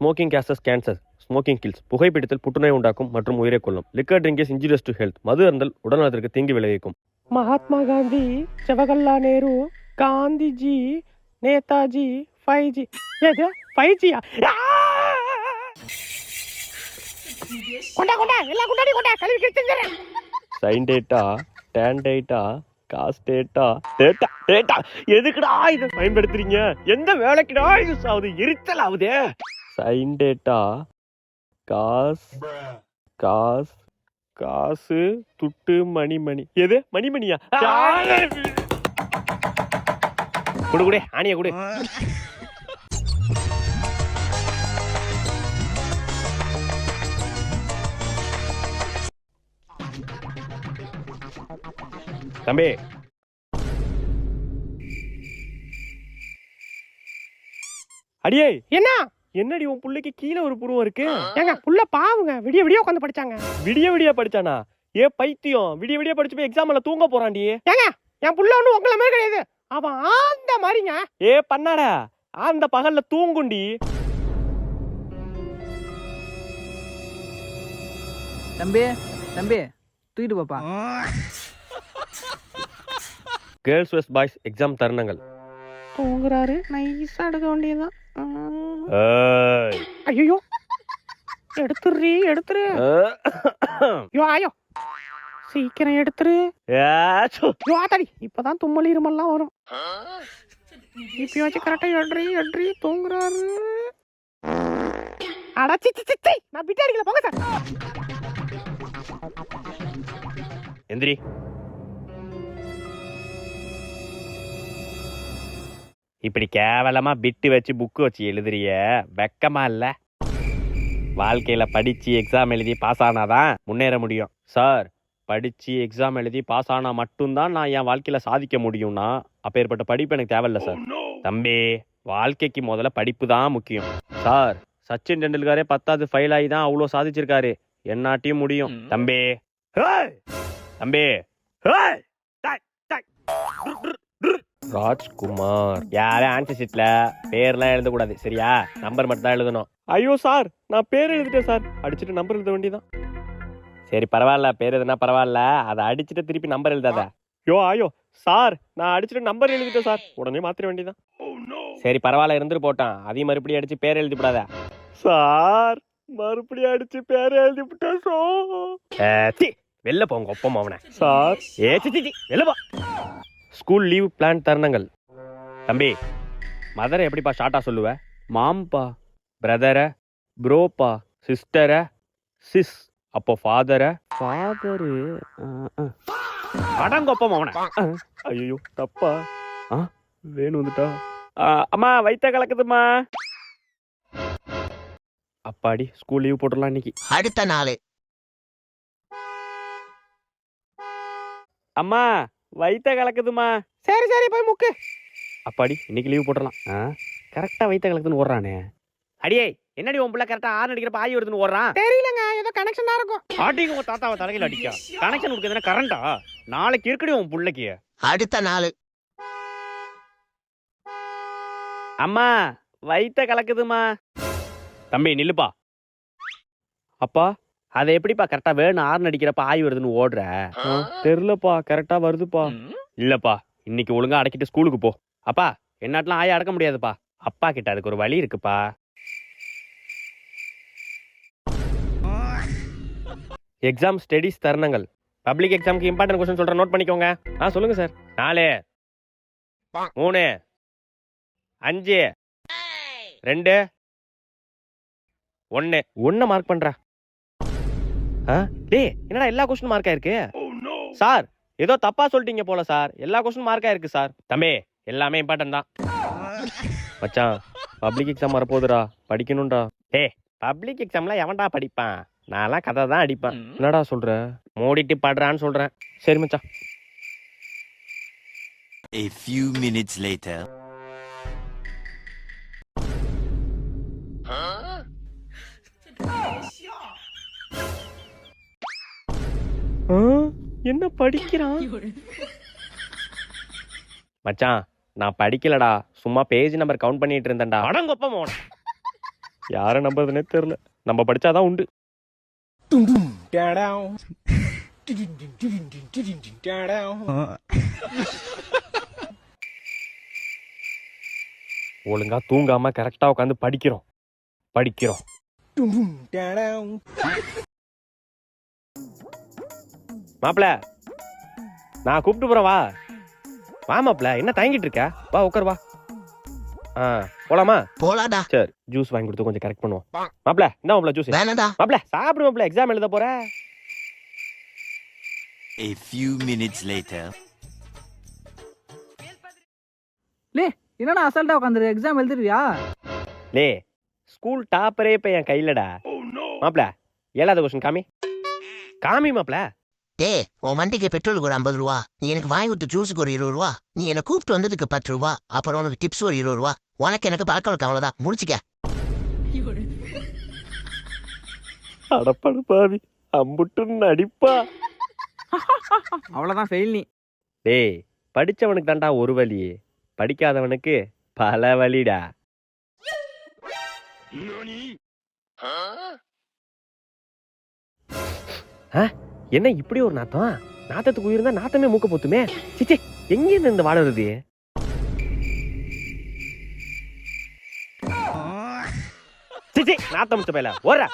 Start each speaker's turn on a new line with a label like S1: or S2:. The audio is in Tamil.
S1: Smoking causes cancer, smoking kills. புகைப்பிடித்தல் புற்றுநோய் உண்டாக்கும் மற்றும் உயிரை கொல்லும். Liquor drink is injurious to health. மது அருந்தல் உடல்நலத்திற்கு தீங்கு விளைவிக்கும்.
S2: மகாத்மா காந்தி, ஜவஹர்லால் நேரு, காந்திஜி, நேதாஜி, 5G. ஏது 5G? கொண்டா கொண்டா எல்லா கொண்டாடி கொண்டா கழுவி கிழிச்சுறேன்.
S1: Sine data, tan data, cos data, data data எதுக்குடா இதை பயன்படுத்துறீங்க? எந்த வேலைக்குடா யூஸ் ஆகுது? எரிச்சல் ஆகுதே. சைன் டேட்டா, காஸ் காஸ் காசு, துட்டு, மணிமணி. எது மணிமணியா? குடு குடு ஆணிய குடு. தம்பி, அடியே
S2: என்ன
S1: என்னடி உன் புள்ளைக்கு கீழே ஒரு புருவம் இருக்கு?
S2: ஏங்க புள்ள பாவுங்க, விடிய விடிய உட்காந்து படிச்சாங்க.
S1: விடிய படிச்சானா? ஏ பைத்தியம், விடிய படிச்சு போய் எக்ஸாம்ல தூங்க போறான்டி.
S2: ஏங்க என் புள்ள ஒண்ணு உங்கள மாதிரி கிடையாது, அவன் ஆந்த மாதிரிங்க.
S1: ஏ பண்ணாடா, அந்த பகல்ல தூங்குண்டி.
S3: தம்பி தம்பி தூக்கிட்டு பாப்பா.
S1: கேர்ள்ஸ் வெஸ் பாய்ஸ் எக்ஸாம் தருணங்கள்.
S2: தூங்குறாரு, நைஸா எடுக்க வேண்டியதுதான்.
S1: ஐயோ
S2: எடுத்துரு. யோ ஆயோ சீக்கிரம் எடுத்துரு. யோ ஆத்தாடி, இப்பதான் தும்மல் இருமல்லாம் வரும். இப்ப வச்சு கரெக்டா எட்ரி தூங்குறாரு. அடச்சி நான் பிட்டு அடிக்கல, போங்க சார்.
S1: எந்திரி. இப்படி கேவலமா பிட்டு வச்சு புக்கு வச்சு எழுதுறிய, வெக்கமா இல்ல? வாழ்க்கையில படிச்சு எக்ஸாம் எழுதி பாஸ் ஆனாதான் முன்னேற முடியும். சார், படிச்சு எக்ஸாம் எழுதி பாஸ் ஆனா மட்டும்தான் நான் என் வாழ்க்கையில சாதிக்க முடியும்னா அப்பேற்பட்ட படிப்பு எனக்கு தேவையில்ல சார். தம்பி, வாழ்க்கைக்கு முதல்ல படிப்பு தான் முக்கியம். சார், சச்சின் டெண்டுல்கரே 10வது ஃபெயில் ஆகி தான் அவ்வளோ சாதிச்சிருக்காரு. என்னாட்டியும் முடியும். தம்பி தம்பி ராஜ்குமார். யாரும் ஆன்சர் ஷீட்ல பேர்லாம் எழுதக்கூடாது, சரியா? நம்பர் மட்டும் தான் எழுதணும். ஐயோ சார், நான் பேர் எழுதிட்டேன் சார். அடிச்சுட்டு நம்பர் எழுத வேண்டியதான். சரி பரவாயில்ல, பேர் எதுனா பரவாயில்ல, அதை அடிச்சுட்டு திருப்பி நம்பர் எழுதாத. ஐயோ சார், நான் அடிச்சுட்டு நம்பர் எழுதிட்டேன் சார். உடனே மாத்திர வேண்டியதான். சரி பரவாயில்ல, இருந்துட்டு போட்டான். அதையும் மறுபடியும் அடிச்சு பேர் எழுதி விடாத. சார், மறுபடியும் அடிச்சு பேர் எழுதி விட்டேன் சார். வெளில போங்க ஒப்பம் அவனை. சார் வெளில போ. ஸ்கூல் லீவ் பிளான் தருணங்கள். தம்பி, மதரை எப்படிப்பா ஷார்ட்டா சொல்லுவ? மாம்பா, பிரதர, ப்ரோப்பா, சிஸ்டர, சிஸ். அப்போ ஃபாதர, ஃபாதரு அடங்கொப்பம் அவனை. ஐயோ தப்பா. வேணும் வந்துட்டா. அம்மா வயித்த கலக்குதுமா. அப்பாடி, ஸ்கூல் லீவ் போட்டுடலாம் இன்னைக்கு.
S4: அடுத்த நாள்.
S1: அம்மா வயித்த கலக்குதுமா.
S2: சரி போய் முக்கு.
S1: அப்பாடி, இன்னைக்கு லீவ் போட்டுடலாம். கரெக்டா வயித்த கலக்குதுன்னு ஓடுறானே. அடியே, என்னடி உன் பிள்ளை கரெக்டா ஆறு அடிக்கிறப்ப ஆயி வருதுன்னு ஓடுறான்?
S2: தெரியலங்க, ஏதோ கனெக்ஷனா இருக்கும்.
S1: ஆட்டிங்க உங்க தாத்தாவை தலையில அடிக்கா. கனெக்ஷன் கொடுக்குதுன்னா கரண்டா? நாளைக்கு இருக்கடி உன் பிள்ளைக்கு.
S4: அடுத்த நாள்.
S1: அம்மா வயித்த கலக்குதுமா. தம்பி நில்லுப்பா. அப்பா, அதை எப்படிப்பா கரெக்டா வேணும் ஆறு அடிக்கிறப்ப ஆய் வருதுன்னு ஓடுற? தெரியலப்பா, கரெக்டா வருதுப்பா. இல்லப்பா, இன்னைக்கு ஒழுங்கா அடக்கிட்டு ஸ்கூலுக்கு போ. அப்பா, என்னாட்டெல்லாம் ஆய அடக்க முடியாதுப்பா. அப்பா கிட்ட அதுக்கு ஒரு வழி இருக்குப்பா. எக்ஸாம் ஸ்டடீஸ் தருணங்கள். பப்ளிக் எக்ஸாமுக்கு இம்பார்ட்டன்ட் क्वेश्चन சொல்றேன், நோட் பண்ணிக்கோங்க. சொல்லுங்க சார். 4 3 5 2 1 மார்க் பண்ற. டேய், என்னடா எல்லா क्वेश्चन மார்க் ஆயிருக்கு? சார், ஏதோ தப்பா சொல்லிட்டீங்க போல சார். எல்லா क्वेश्चन மார்க் ஆயிருக்கு சார். தம்பி, எல்லாமே இம்பார்ட்டன்ட் தான். மச்சான், பப்ளிக் எக்ஸாம் வரப்போகுதுடா, படிக்கணும்டா. டேய், பப்ளிக் எக்ஸாம்ல எவன்டா படிப்பான்? நான்லாம் கதை தான் அடிப்பேன். என்னடா சொல்ற? மூடிட்டு படுறான்னு சொல்றேன். சரி மச்சான்.
S5: A few minutes later.
S1: என்ன படிக்கிறான் மச்சான்? நான் படிக்கலடா, சும்மா பேஜ் நம்பர் கவுண்ட் பண்ணிட்டு இருந்தேன்டா. அடங்கொப்ப மோன. யாரை நம்புறதுனே தெரியல. நம்ம படிச்சாதான் உண்டு. ஒழுங்கா தூங்காம கரெக்டா உட்காந்து படிக்கிறோம். மாப்பிள, நான் கூப்பிட்டு போறேன், வா மாப்பிள. என்ன தயங்கிட்டு இருக்க? வா உட்கார், வா. போலாமா?
S4: போலாடா.
S1: சரி, ஜூஸ் வாங்கி கொடுத்து கொஞ்சம் கரெக்ட் பண்ணுவோம். மாப்பிள, என்ன மாப்பிள ஜூஸ்?
S4: வேணாடா.
S1: மாப்பிள சாப்பிடு மாப்பிள, எக்ஸாம் எழுத போற.
S5: A few minutes later.
S3: லே என்னடா அசால்ட்டா உட்காந்துரு, எக்ஸாம் எழுதிருவியா?
S1: லே, ஸ்கூல் டாப்பரே இப்ப என் கையிலடா. மாப்பிள, 7வது கொஸ்டின் காமி மாப்பிள.
S4: டே, உன் வண்டிக்கு பெட்ரோலுக்கு ஒரு 50 ரூபா, நீ எனக்கு வாங்கி கொடுத்த ஜூஸுக்கு ஒரு 20 ரூபா, நீ என்ன கூப்பிட்டு வந்ததுக்கு 10 ரூபா, அப்புறம் உனக்கு டிப்ஸ் ஒரு 20 ரூபா, உனக்கு எனக்கு பழக்கம் அவ்வளவுதான், முடிச்சுக்க.
S1: அடப்படு பாவி, அம்புட்டுன்னு அடிப்பா.
S3: அவ்வளவுதான் ஃபெயில் நீ.
S1: டேய், படிச்சவனுக்கு தான்டா ஒரு வழி, படிக்காதவனுக்கு பல வழிடா. என்ன இப்படி ஒரு நாத்தம்? நாத்தத்துக்கு உயிர் தான், நாத்தமே மூக்க போத்துமே. சிச்சே, எங்க இருந்து இந்த வாழை வருது? சிச்சி, நாத்தம் முச்ச பையல ஓடுற.